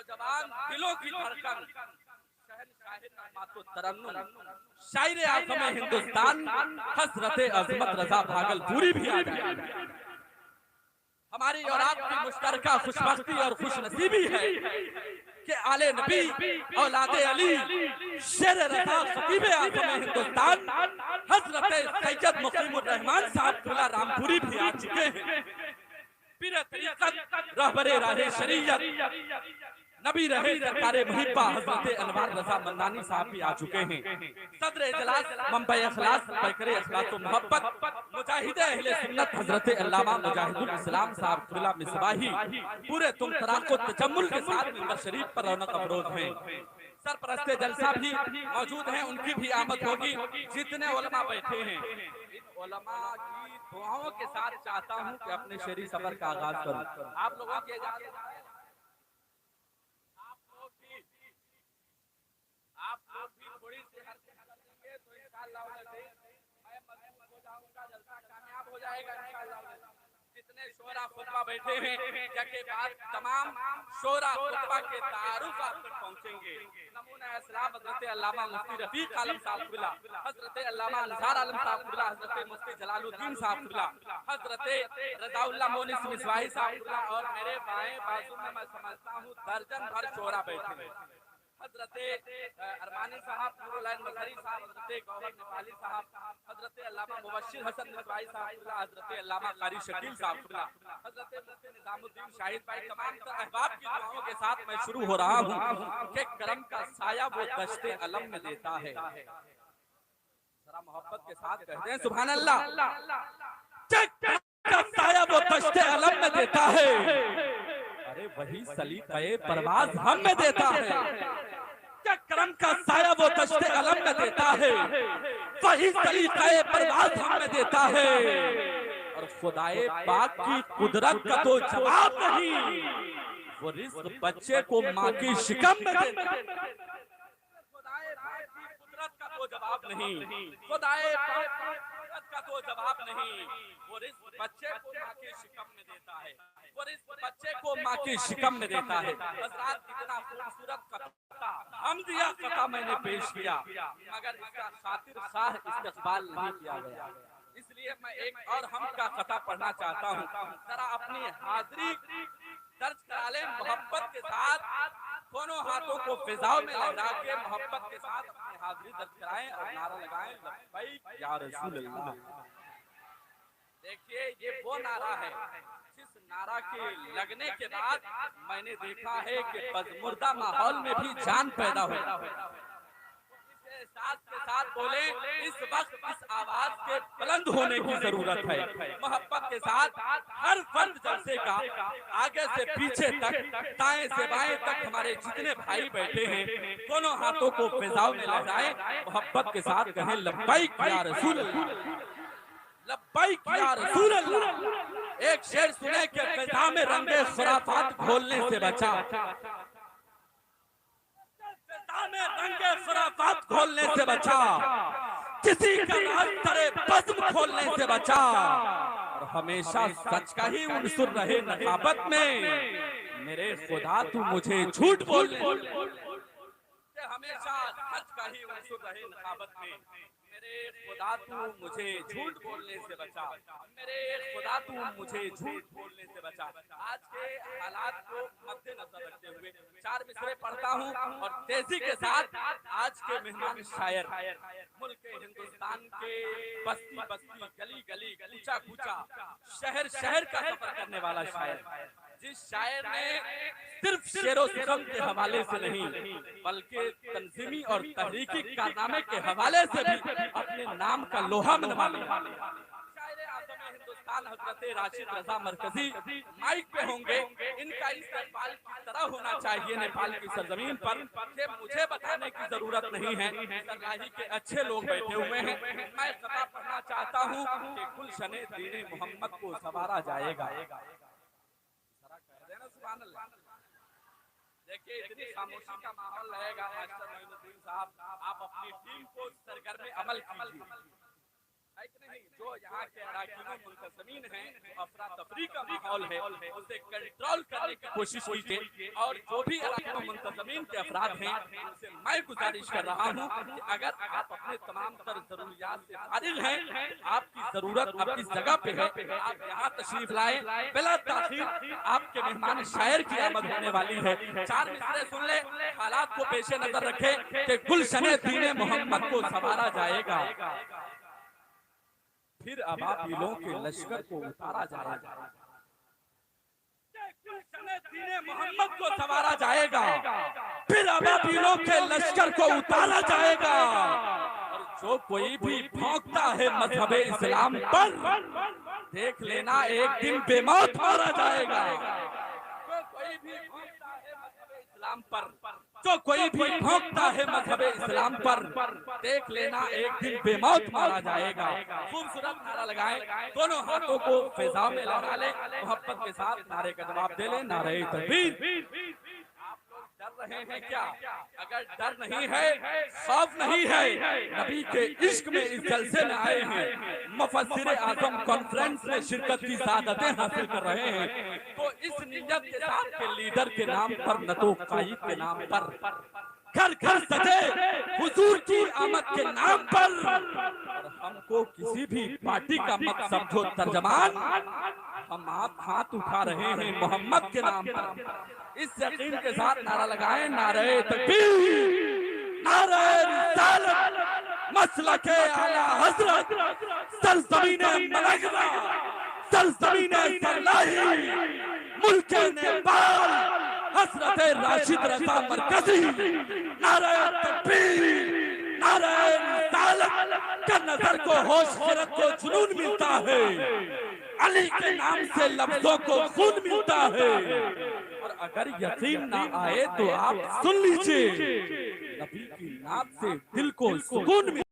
नौजवान दिलों की धड़कन, शायर आज़म हिंदुस्तान हज़रत अज़मत रज़ा भागलपुरी भी आ जाए। हमारी औलाद की मुश्तरका खुशबख्ती और खुशनसीबी है कि आले नबी औलादे अली शेर रज़ा खतीब आज़म हिंदुस्तान हज़रत सैयद मुकीमुर रहमान साहब क़िबला रामपुरी भी आ चुके हैं। पीर तरीक़त रहबरे राहे शरीयत नबी रहे सरकारे मुहिब्बा हज़रत अनवार रज़ा मंदानी साहब भी आ चुके हैं। सदर इजलास मंबई अखलास पैकरे अखलास व मोहब्बत मुजाहिद अहले सुन्नत हज़रत अल्लामा मुजाहिदुल इस्लाम साहब क़िबला मिसबाही पूरे तुम तराक़ुत तजम्मुल के साथ मिंबर शरीफ पर रौनक अफरोज हैं। सरपरस्ते जलसा भी मौजूद हैं, उनकी भी आमद होगी। जितने उलमा बैठे हैं, इन उलमा की दुआओं के साथ चाहता हूँ कि अपने शेरी सफर का आगाज करूँ। आप लोगों की आप लोग भी थोड़ी सी हरकत करेंगे तो इंशाअल्लाह मैं मजबूत हो जाऊंगा, जलसा कामयाब हो जाएगा इंशाअल्लाह। जितने शोरा खुतबा बैठे हैं के बाद तमाम शोरा खुतबा के तारुफ आप तक पहुंचेंगे। नमूना इस्लाम हज़रत अल्लामा मुफ्ती रफीक आलम साहब क़िबला, हज़रत अल्लामा अंसार आलम साहब क़िबला, हज़रत मुफ्ती जलालुद्दीन साहब क़िबला, हज़रत रज़ाउल्लाह मोनिस मिसवाही साहब क़िबला और मेरे बाएं बाजू में मैं समझता हूँ दर्जन भर शोरा बैठे हैं। हज़रत अरमानी साहब, नूरुल मज़हरी साहब, हज़रत गौहर नेपाली साहब, हज़रत अल्लामा मुबश्शिर हसन मिसवाही साहब क़िबला, हज़रत अल्लामा कारी शकील साहब क़िबला, हज़रत मुफ्ती निज़ामुद्दीन शाहिद भाई, तमाम अहबाब की दुआओं के साथ मैं शुरू हो रहा हूँ कि करम का साया वो दश्ते अलम में देता है। जरा मोहब्बत के साथ कहते हैं सुभान अल्लाह। का साया वो दश्ते अलम में देता है, अरे वही सलीक़े परवाज़ हम में देता है। क्या करम का साया वो दश्ते अलम में देता है, वही सलीक़े परवाज़ हम में देता है। और खुदाए पाक की कुदरत का तो जवाब नहीं, वो रिज़्क़ बच्चे को माँ की शिकम में देता है। खुदाए पाक की कुदरत का तो जवाब नहीं, खुदाए पाक की कुदरत का तो जवाब नहीं, वो रिज़्क़ बच्चे को माँ की शिकम में देता है, वो रिज़्क़ बच्चे को माँ की शिकम में देता है। हज़रात कितना खूबसूरत कता हमदिया कता मैंने पेश किया, मगर इसका खातिर खाह इस्तक़बाल नहीं किया गया। इसलिए मैं एक और हम का कता पढ़ना चाहता हूँ। जरा अपनी हाजिरी दर्ज करा लें मोहब्बत के साथ, दोनों हाथों को फिजाओं में लहरा के मोहब्बत के साथ अपनी हाजिरी दर्ज कराएं और नारा लगाएं लब्बैक या रसूल अल्लाह। देखिए ये वो नारा है जिस नारा के लगने के बाद मैंने देखा है कि बदमुर्दा माहौल में भी जान पैदा हो। एहसास के साथ बोले, इस वक्त इस आवाज के बुलंद होने की जरूरत है। मोहब्बत के साथ हर फर्द जलसे का आगे से पीछे तक, दाएं से बाएं तक हमारे जितने भाई बैठे हैं, दोनों हाथों को फिजाओं में लहराएं, मोहब्बत के साथ कहें लब्बैक या रसूल अल्लाह, लब्बैक या रसूल अल्लाह। एक शेर सुने के फिजा में रंगे खुराफात घोलने से बचा, में रंगे खुराफात खोलने से बचा, किसी का रास्ते बज़्म खोलने से बचा, और हमेशा सच का ही उनसुर रहे नकाबत में। मेरे खुदा तू मुझे झूठ बोलने, हमेशा सच का ही उनसुर रहे नकाबत में। मेरे खुदा तू मुझे झूठ बोलने से बचा, मेरे खुदा तू मुझे झूठ बोलने से बचा। आज के हालात को मद्देनजर रखते हुए चार मिसरे पढ़ता हूँ और तेजी के साथ आज के मेहमान शायर, मुल्क हिंदुस्तान के बस्ती बस्ती, गली गली, कूचा कूचा, शहर शहर का सफर करने वाला शायर, जिस शायर ने सिर्फ शेरो सिखम के हवाले से नहीं बल्कि तंजीमी और तहरीकी कारनामे के हवाले से भी अपने नाम का लोहा मनवा लिया। शायर आज़म हिंदुस्तान हज़रत राशिद रज़ा मरकजी माइक पे होंगे। इनका इस्तेमाल किस तरह होना चाहिए नेपाल की सरजमीन पर कि मुझे बताने की जरूरत नहीं है, सरगाही के अच्छे लोग बैठे हुए हैं। मैं खता पढ़ना चाहता हूँ कि गुलशने दीने मोहम्मद को संवारा जाएगा। देखिए इतनी खामोशी का माहौल रहेगा। मास्टर मोइनुद्दीन साहब, आप अपनी टीम को सरगर्म अमल कीजिए, नहीं जो यहाँ के अराकीनों मुंतज़मीन हैं, अफरा तफरी का माहौल है, उसे कंट्रोल करने की कोशिश कीजिए। और जो भी अराकीनों सरजमीन के अफराद हैं, उनसे मैं गुजारिश कर रहा हूँ कि अगर आप अपने तमाम तर जरूरियात से फारिग हैं, आपकी जरूरत अब इस जगह पे है, आप यहाँ तशरीफ लाएं। बिला ताखीर आपके मेहमान शायर की आमद होने वाली है। 4 मिसरे सुन ले, हालात को पेश नजर रखें कि गुलशने दीने मोहम्मद को संवारा जाएगा, फिर अबाबीलों के लश्कर को उतारा जाएगा। दीने मोहम्मद को संवारा जाएगा, फिर अबाबीलों के लश्कर को उतारा जाएगा। और जो कोई भी भौंकता है मजहबे इस्लाम पर, देख लेना एक दिन बेमौत मारा जाएगा। जो कोई भी भौंकता है मजहबे इस्लाम पर, जो कोई भी भौंकता है मजहबे इस्लाम पर, देख लेना एक दिन बेमौत मारा जाएगा। खूबसूरत नारा लगाएं, दोनों हाथों को फिजा में लगा लें, मोहब्बत के साथ नारे का जवाब दे लें, नारे तकबीर। आप लोग डर रहे हैं क्या? अगर डर नहीं है, खौफ नहीं है, नबी के इश्क में इस जलसे में आए हैं, मुफस्सिर आज़म कॉन्फ्रेंस में शिरकत की सादतें हासिल कर रहे हैं, तो इस नियत के साथ के लीडर के नाम पर, न तो कायद के नाम पर, घर घर सजे हुजूर की आमद के नाम पर, और हमको किसी भी पार्टी का मत समझो तर्जमान, हम आप हाथ उठा रहे हैं मोहम्मद के नाम पर। इस यकीन के साथ नारा लगाएं, नारे तकबीर, नारे रिसालत, मसलके आला हजरत, सरज़मीने मलकना, सरज़मीने सरलाही, मुल्के नेपाल, हजरत राशिद रज़ा मरकज़ी, नारे तकबीर, नारे रिसालत। का नजर को होश खिरत को जुनून मिलता है, अली के नाम से लफ्जों को खून मिलता है। और अगर यकीन ना आए तो आप सुन लीजिए, नबी की नाम से दिल को सुकून मिलता है।